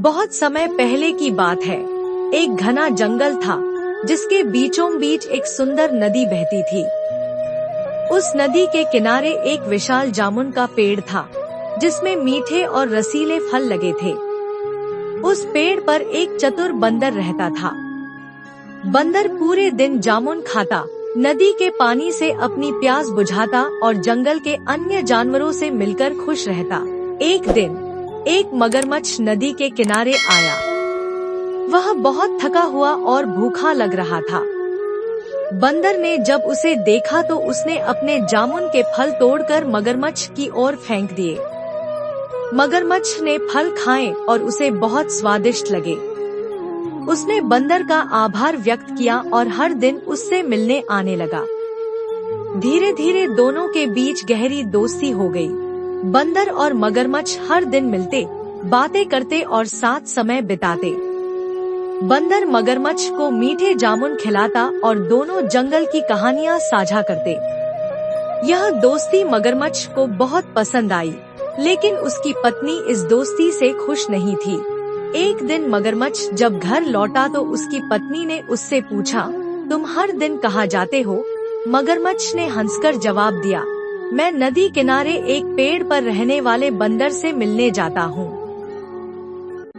बहुत समय पहले की बात है। एक घना जंगल था जिसके बीचों बीच एक सुंदर नदी बहती थी। उस नदी के किनारे एक विशाल जामुन का पेड़ था जिसमें मीठे और रसीले फल लगे थे। उस पेड़ पर एक चतुर बंदर रहता था। बंदर पूरे दिन जामुन खाता, नदी के पानी से अपनी प्यास बुझाता और जंगल के अन्य जानवरों से मिलकर खुश रहता। एक दिन एक मगरमच्छ नदी के किनारे आया। वह बहुत थका हुआ और भूखा लग रहा था। बंदर ने जब उसे देखा तो उसने अपने जामुन के फल तोड़कर मगरमच्छ की ओर फेंक दिए। मगरमच्छ ने फल खाए और उसे बहुत स्वादिष्ट लगे। उसने बंदर का आभार व्यक्त किया और हर दिन उससे मिलने आने लगा। धीरे धीरे दोनों के बीच गहरी दोस्ती हो गई। बंदर और मगरमच्छ हर दिन मिलते, बातें करते और साथ समय बिताते। बंदर मगरमच्छ को मीठे जामुन खिलाता और दोनों जंगल की कहानियां साझा करते। यह दोस्ती मगरमच्छ को बहुत पसंद आई, लेकिन उसकी पत्नी इस दोस्ती से खुश नहीं थी। एक दिन मगरमच्छ जब घर लौटा तो उसकी पत्नी ने उससे पूछा, तुम हर दिन कहाँ जाते हो? मगरमच्छ ने हंसकर जवाब दिया, मैं नदी किनारे एक पेड़ पर रहने वाले बंदर से मिलने जाता हूँ।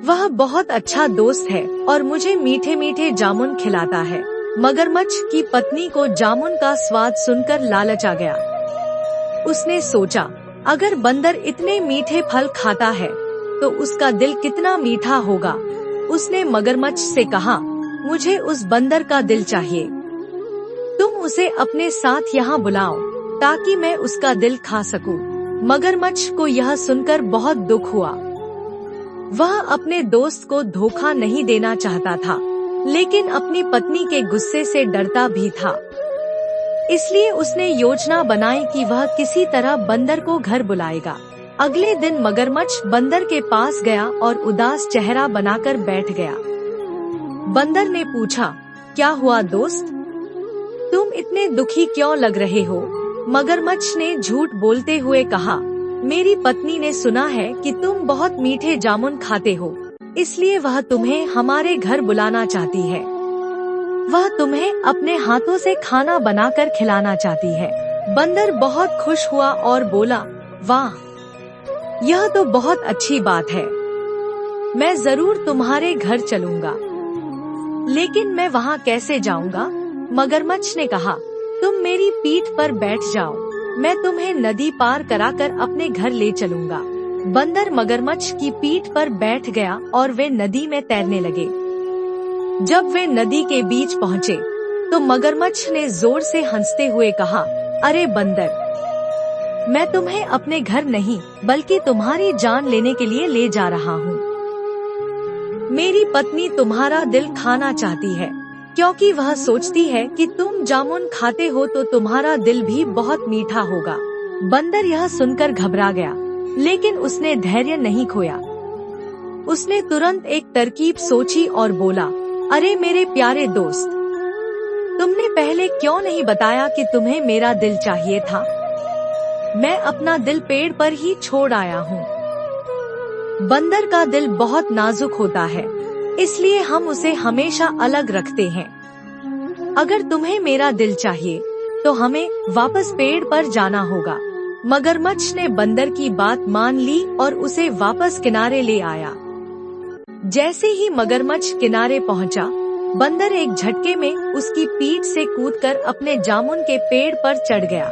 वह बहुत अच्छा दोस्त है और मुझे मीठे मीठे जामुन खिलाता है। मगरमच्छ की पत्नी को जामुन का स्वाद सुनकर लालच आ गया। उसने सोचा, अगर बंदर इतने मीठे फल खाता है तो उसका दिल कितना मीठा होगा। उसने मगरमच्छ से कहा, मुझे उस बंदर का दिल चाहिए। तुम उसे अपने साथ यहाँ बुलाओ ताकि मैं उसका दिल खा सकूं। मगरमच्छ को यह सुनकर बहुत दुख हुआ। वह अपने दोस्त को धोखा नहीं देना चाहता था, लेकिन अपनी पत्नी के गुस्से से डरता भी था। इसलिए उसने योजना बनाई कि वह किसी तरह बंदर को घर बुलाएगा। अगले दिन मगरमच्छ बंदर के पास गया और उदास चेहरा बनाकर बैठ गया। बंदर ने पूछा, क्या हुआ दोस्त? तुम इतने दुखी क्यों लग रहे हो? मगरमच्छ ने झूठ बोलते हुए कहा, मेरी पत्नी ने सुना है कि तुम बहुत मीठे जामुन खाते हो, इसलिए वह तुम्हें हमारे घर बुलाना चाहती है। वह तुम्हें अपने हाथों से खाना बनाकर खिलाना चाहती है। बंदर बहुत खुश हुआ और बोला, वाह, यह तो बहुत अच्छी बात है। मैं जरूर तुम्हारे घर चलूंगा, लेकिन मैं वहाँ कैसे जाऊंगा? मगरमच्छ ने कहा, तुम मेरी पीठ पर बैठ जाओ, मैं तुम्हें नदी पार कराकर अपने घर ले चलूंगा। बंदर मगरमच्छ की पीठ पर बैठ गया और वे नदी में तैरने लगे। जब वे नदी के बीच पहुँचे तो मगरमच्छ ने जोर से हंसते हुए कहा, अरे बंदर, मैं तुम्हें अपने घर नहीं बल्कि तुम्हारी जान लेने के लिए ले जा रहा हूँ। मेरी पत्नी तुम्हारा दिल खाना चाहती है, क्योंकि वह सोचती है कि तुम जामुन खाते हो तो तुम्हारा दिल भी बहुत मीठा होगा। बंदर यह सुनकर घबरा गया, लेकिन उसने धैर्य नहीं खोया। उसने तुरंत एक तरकीब सोची और बोला, अरे मेरे प्यारे दोस्त, तुमने पहले क्यों नहीं बताया कि तुम्हें मेरा दिल चाहिए था? मैं अपना दिल पेड़ पर ही छोड़ आया हूँ। बंदर का दिल बहुत नाजुक होता है, इसलिए हम उसे हमेशा अलग रखते हैं। अगर तुम्हें मेरा दिल चाहिए तो हमें वापस पेड़ पर जाना होगा। मगरमच्छ ने बंदर की बात मान ली और उसे वापस किनारे ले आया। जैसे ही मगरमच्छ किनारे पहुंचा, बंदर एक झटके में उसकी पीठ से कूदकर अपने जामुन के पेड़ पर चढ़ गया।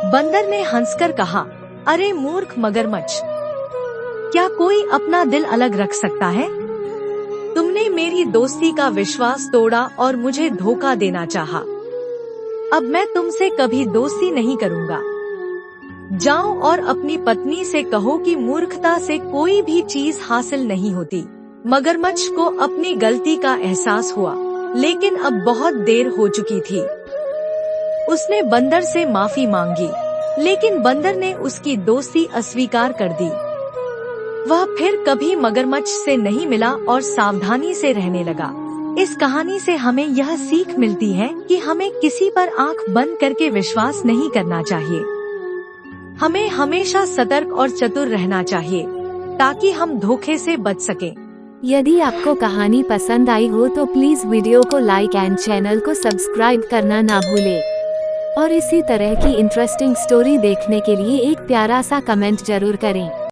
बंदर ने हंसकर कहा, अरे मूर्ख मगरमच्छ, क्या कोई अपना दिल अलग रख सकता है? तुमने मेरी दोस्ती का विश्वास तोड़ा और मुझे धोखा देना चाहा। अब मैं तुमसे कभी दोस्ती नहीं करूँगा। जाओ और अपनी पत्नी से कहो कि मूर्खता से कोई भी चीज हासिल नहीं होती। मगरमच्छ को अपनी गलती का एहसास हुआ, लेकिन अब बहुत देर हो चुकी थी। उसने बंदर से माफी मांगी, लेकिन बंदर ने उसकी दोस्ती अस्वीकार कर दी। वह फिर कभी मगरमच्छ से नहीं मिला और सावधानी से रहने लगा। इस कहानी से हमें यह सीख मिलती है कि हमें किसी पर आंख बंद करके विश्वास नहीं करना चाहिए। हमें हमेशा सतर्क और चतुर रहना चाहिए। ताकि हम धोखे से बच सकें। यदि आपको कहानी पसंद आई हो तो प्लीज वीडियो को लाइक एंड चैनल को सब्सक्राइब करना ना भूले। और इसी तरह की इंटरेस्टिंग स्टोरी देखने के लिए एक प्यारा सा कमेंट जरूर करें।